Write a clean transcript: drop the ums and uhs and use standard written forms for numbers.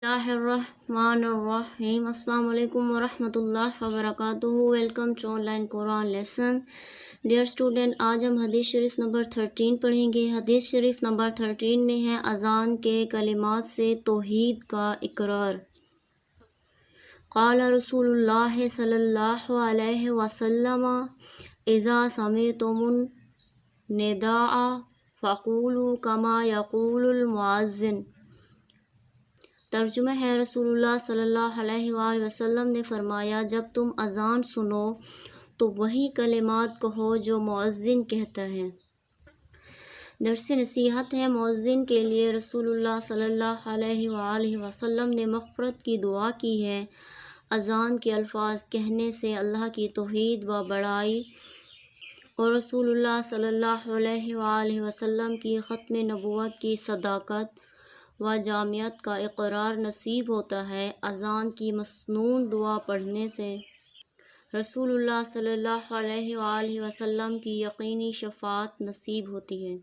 اللہ الرحمن الرحیم۔ السلام علیکم ورحمۃ اللہ وبرکاتہ۔ Welcome to online Quran lesson. Dear student, آج ہم حدیث شریف نمبر 13 پڑھیں گے۔ حدیث شریف نمبر 13 میں ہے اذان کے کلمات سے توحید کا اقرار۔ قال رسول اللہ صلی اللہ علیہ وسلم اذا سمعتم النداء فقولوا كما يقول المؤذن۔ ترجمہ ہے، رسول اللہ صلی اللہ علیہ وآلہ وسلم نے فرمایا، جب تم اذان سنو تو وہی کلمات کہو جو مؤذن کہتا ہے۔ درس نصیحت ہے، مؤذن کے لیے رسول اللہ صلی اللہ علیہ وآلہ وسلم نے مغفرت کی دعا کی ہے۔ اذان کے الفاظ کہنے سے اللہ کی توحید و بڑائی اور رسول اللہ صلی اللہ علیہ وآلہ وسلم کی ختم نبوت کی صداقت و جامعیت کا اقرار نصیب ہوتا ہے۔ اذان کی مسنون دعا پڑھنے سے رسول اللہ صلی اللہ علیہ وآلہ وسلم کی یقینی شفاعت نصیب ہوتی ہے۔